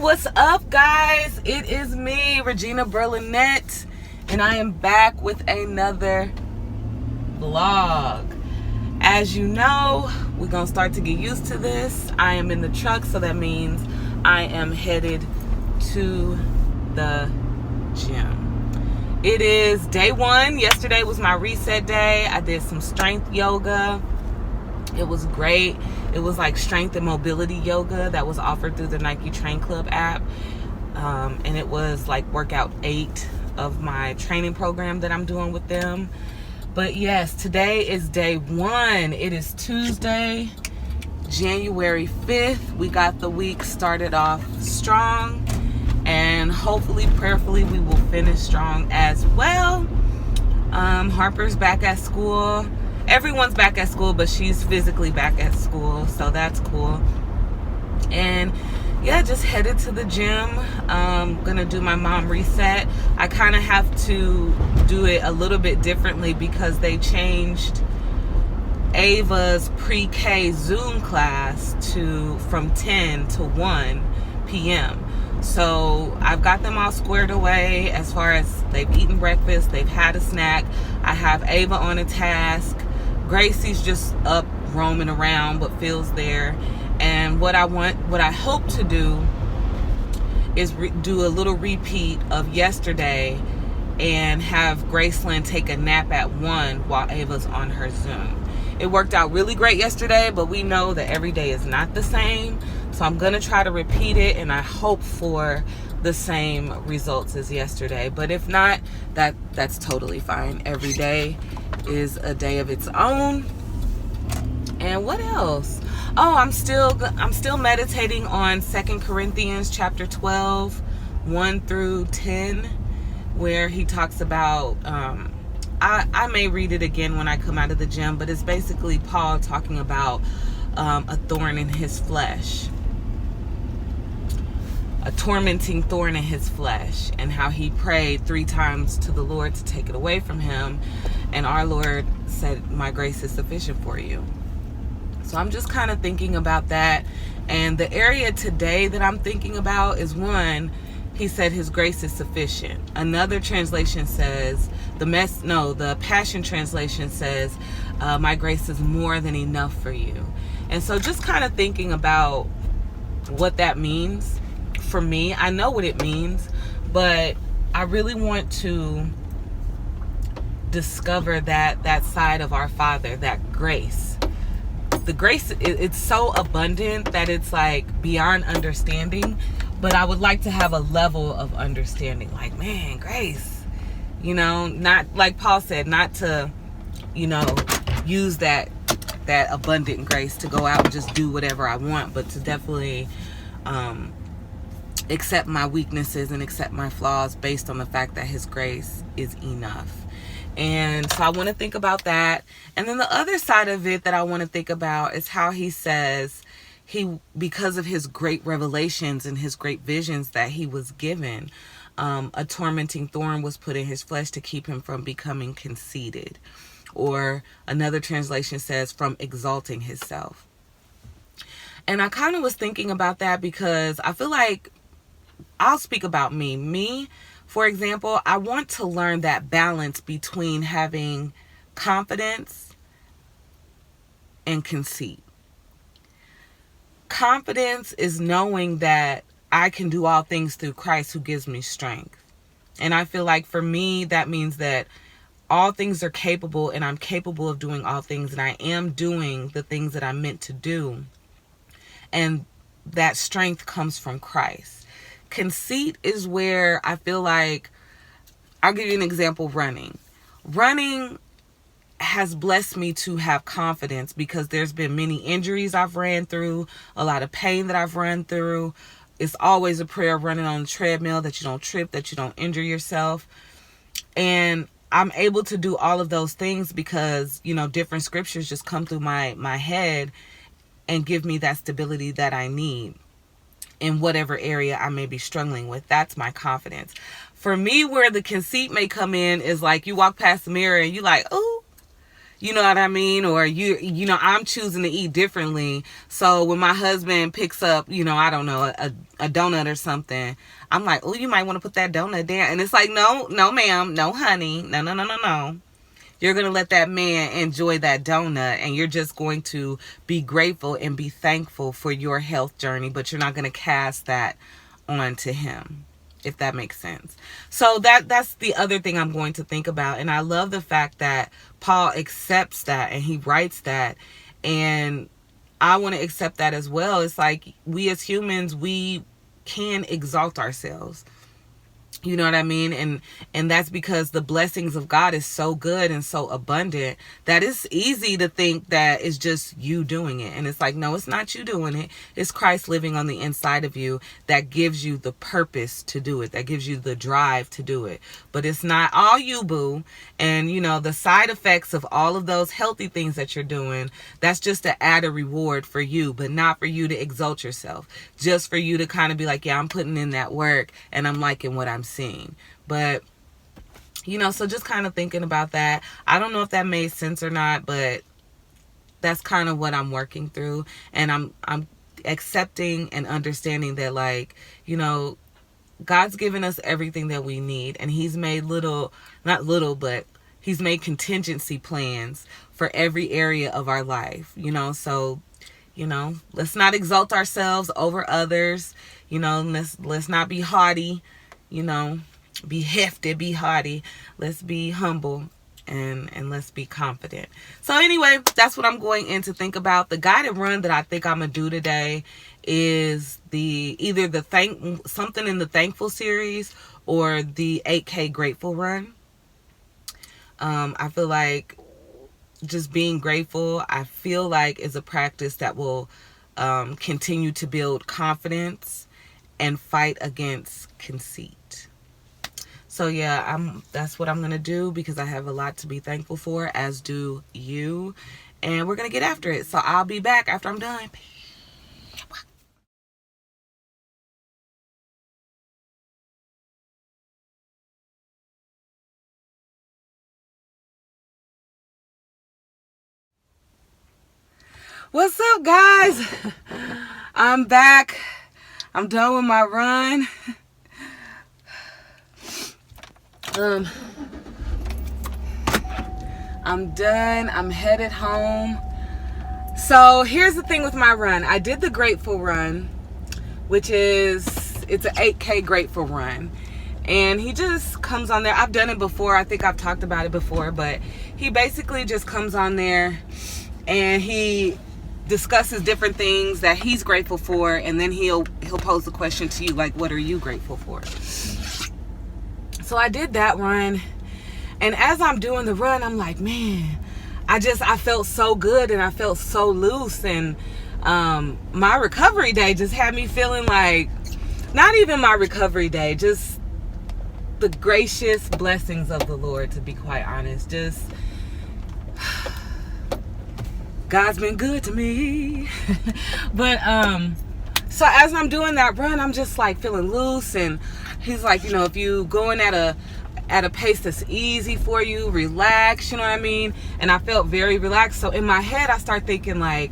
What's up, guys? It is me, Regina Burlynette, and I am back with another vlog. As you know, we're gonna start to get used to this. I am in the truck, so that means I am headed to the gym. It is day one. Yesterday was my reset day. I did some strength yoga. It was great. It was like strength and mobility yoga that was offered through the Nike Train Club app. And it was like workout 8 of my training program that I'm doing with them. But yes, today is day one. It is Tuesday, January 5th. We got the week started off strong. And hopefully, prayerfully, we will finish strong as well. Harper's back at school. Everyone's back at school, but she's physically back at school, so that's cool. And yeah, just headed to the gym. Gonna do my mom reset. I kind of have to do it a little bit differently because they changed Ava's pre-K Zoom class from 10 to 1 p.m. So I've got them all squared away as far as they've eaten breakfast, they've had a snack. I have Ava on a task. Gracie's just up roaming around but feels there. And what I hope to do is do a little repeat of yesterday and have Graceland take a nap at 1 while Ava's on her Zoom. It worked out really great yesterday, but we know that every day is not the same. So I'm going to try to repeat it, and I hope for the same results as yesterday. But if not, that's totally fine. Every day is a day of its own. And what else? Oh, I'm still meditating on 2 Corinthians chapter 12, 1 through 10, where he talks about I may read it again when I come out of the gym, but it's basically Paul talking about a thorn in his flesh, a tormenting thorn in his flesh, and how he prayed 3 times to the Lord to take it away from him, and our Lord said, "My grace is sufficient for you." So I'm just kind of thinking about that. And the area today that I'm thinking about is, one, he said his grace is sufficient. Another translation says, the Passion Translation says, my grace is more than enough for you. And so just kind of thinking about what that means for me. I know what it means, but I really want to discover that side of our Father, that grace. The grace, it's so abundant that it's like beyond understanding. But I would like to have a level of understanding. Like, man, grace. Not like Paul said, not to, use that abundant grace to go out and just do whatever I want, but to definitely accept my weaknesses and accept my flaws based on the fact that his grace is enough. And so I want to think about that. And then the other side of it that I want to think about is how he says because of his great revelations and his great visions that he was given, a tormenting thorn was put in his flesh to keep him from becoming conceited. Or another translation says from exalting himself. And I kind of was thinking about that because I feel like, I'll speak about me. Me, for example, I want to learn that balance between having confidence and conceit. Confidence is knowing that I can do all things through Christ who gives me strength. And I feel like for me, that means that all things are capable and I'm capable of doing all things, and I am doing the things that I'm meant to do. And that strength comes from Christ. Conceit is where I feel like, I'll give you an example, running. Running has blessed me to have confidence because there's been many injuries I've ran through, a lot of pain that I've run through. It's always a prayer running on the treadmill that you don't trip, that you don't injure yourself. And I'm able to do all of those things because, different scriptures just come through my head and give me that stability that I need in whatever area I may be struggling with. That's my confidence. For me, where the conceit may come in is like you walk past the mirror and you like, oh, You know what I mean? Or you know, I'm choosing to eat differently. So when my husband picks up, you know, I don't know, a donut or something, I'm like, oh, you might want to put that donut down. And it's like, no, ma'am, no, honey, no. You're going to let that man enjoy that donut, and you're just going to be grateful and be thankful for your health journey, but you're not going to cast that onto him, if that makes sense. So that's the other thing I'm going to think about. And I love the fact that Paul accepts that and he writes that, and I want to accept that as well. It's like, we as humans, we can exalt ourselves. You know what I mean? And that's because the blessings of God is so good and so abundant that it's easy to think that it's just you doing it. And it's like, no, it's not you doing it. It's Christ living on the inside of you that gives you the purpose to do it, that gives you the drive to do it. But it's not all you, boo. And, you know, the side effects of all of those healthy things that you're doing, that's just to add a reward for you, but not for you to exalt yourself. Just for you to kind of be like, yeah, I'm putting in that work and I'm liking what I'm seeing. But, you know, so just kind of thinking about that. I don't know if that made sense or not, but that's kind of what I'm working through. And I'm accepting and understanding that, like, you know, God's given us everything that we need, and he's made but he's made contingency plans for every area of our life, you know. So, you know, let's not exalt ourselves over others, you know. Let's not be haughty, you know, be hefty, be haughty. Let's be humble and let's be confident. So anyway, that's what I'm going in to think about. The guided run that I think I'm gonna do today is either something in the thankful series or the 8K grateful run. I feel like just being grateful, I feel like, is a practice that will continue to build confidence and fight against conceit. So yeah, that's what I'm going to do, because I have a lot to be thankful for, as do you. And we're going to get after it. So I'll be back after I'm done. What's up, guys? I'm back. I'm done with my run. I'm done. I'm headed home. So here's the thing with my run. I did the grateful run, which it's an 8K grateful run. And he just comes on there. I've done it before. I think I've talked about it before, but he basically just comes on there and he discusses different things that he's grateful for, and then he'll pose the question to you, like, what are you grateful for? So I did that run, and as I'm doing the run, I'm like, man, I felt so good and I felt so loose. And my recovery day just had me feeling like, not even my recovery day, just the gracious blessings of the Lord, to be quite honest. Just God's been good to me. But so as I'm doing that run, I'm just like feeling loose, and he's like, you know, if you going at a pace that's easy for you, relax, you know what I mean? And I felt very relaxed. So in my head, I start thinking like,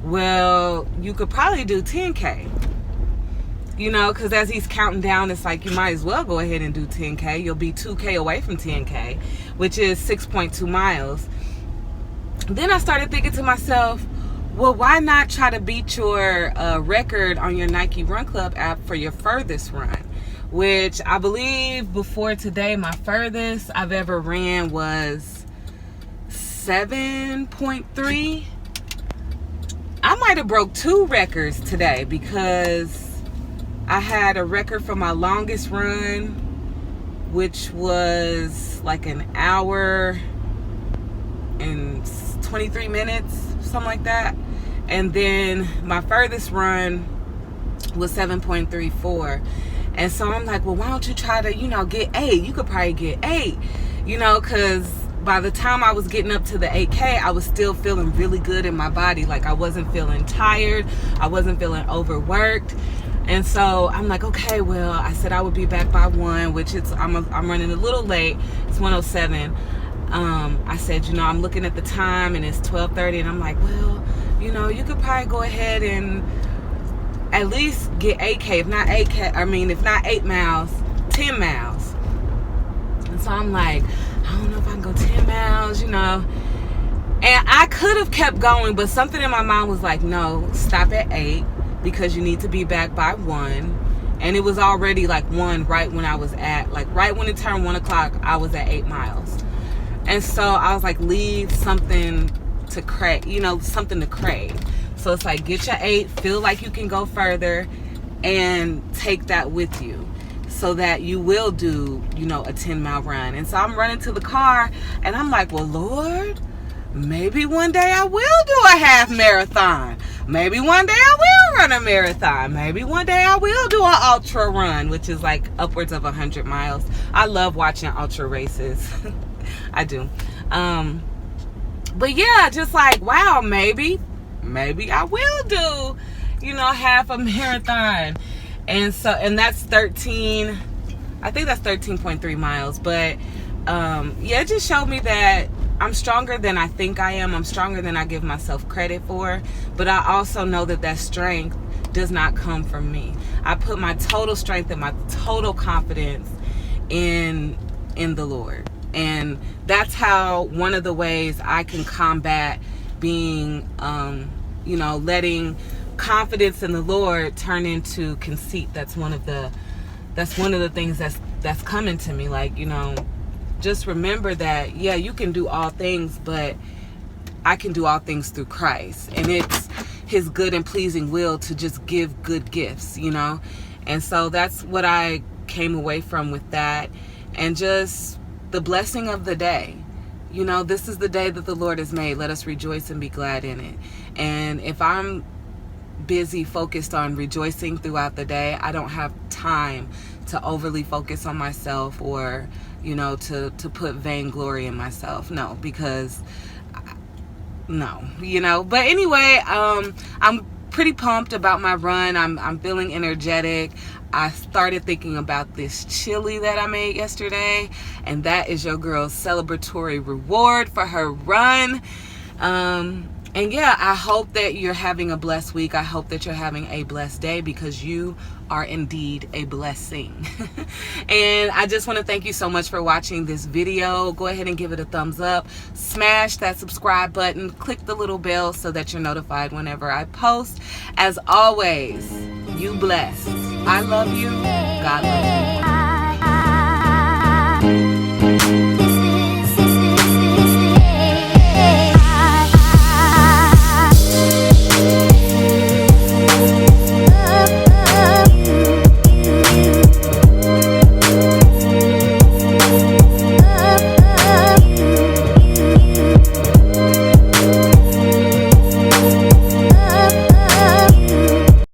well, you could probably do 10K, you know, because as he's counting down, it's like, you might as well go ahead and do 10K. You'll be 2K away from 10K, which is 6.2 miles. Then I started thinking to myself, well, why not try to beat your record on your Nike Run Club app for your furthest run? Which I believe before today, my furthest I've ever ran was 7.3. I might have broke 2 records today, because I had a record for my longest run, which was like an hour and 23 minutes, something like that. And then my furthest run was 7.34. And so I'm like, well, why don't you try to, you know, get 8? You could probably get 8, you know, because by the time I was getting up to the 8K, I was still feeling really good in my body. Like, I wasn't feeling tired. I wasn't feeling overworked. And so I'm like, okay, well, I said I would be back by 1, which I'm running a little late. It's 1:07. I said, I'm looking at the time and it's 12:30, and I'm like, well, you could probably go ahead and at least get 8K, if not 8K, if not 8 miles, 10 miles. And so I'm like, I don't know if I can go 10 miles, And I could have kept going, but something in my mind was like, no, stop at 8 because you need to be back by 1. And it was already like 1 right when I was at, like right when it turned 1 o'clock, I was at 8 miles. And so I was like, leave something to crave, something to crave. So it's like, get your 8, feel like you can go further, and take that with you so that you will do, a 10-mile run. And so I'm running to the car, and I'm like, well, Lord, maybe one day I will do a half marathon. Maybe one day I will run a marathon. Maybe one day I will do an ultra run, which is like upwards of 100 miles. I love watching ultra races. I do. But yeah, just like, wow, maybe I will do, half a marathon. And that's 13, I think that's 13.3 miles. But it just showed me that I'm stronger than I think I am. I'm stronger than I give myself credit for. But I also know that strength does not come from me. I put my total strength and my total confidence in the Lord. And that's how one of the ways I can combat being, letting confidence in the Lord turn into conceit. That's one of the things that's coming to me. Like, just remember that, yeah, you can do all things, but I can do all things through Christ. And it's his good and pleasing will to just give good gifts, And so that's what I came away from with that. And just the blessing of the day. This is the day that the Lord has made. Let us rejoice and be glad in it. And if I'm busy focused on rejoicing throughout the day, I don't have time to overly focus on myself or, to put vainglory in myself. No, because But anyway, I'm pretty pumped about my run. I'm feeling energetic. I started thinking about this chili that I made yesterday, and that is your girl's celebratory reward for her run. And yeah, I hope that you're having a blessed week. I hope that you're having a blessed day, because you are indeed a blessing. And I just want to thank you so much for watching this video. Go ahead and give it a thumbs up. Smash that subscribe button. Click the little bell so that you're notified whenever I post. As always, you blessed. I love you. God loves you.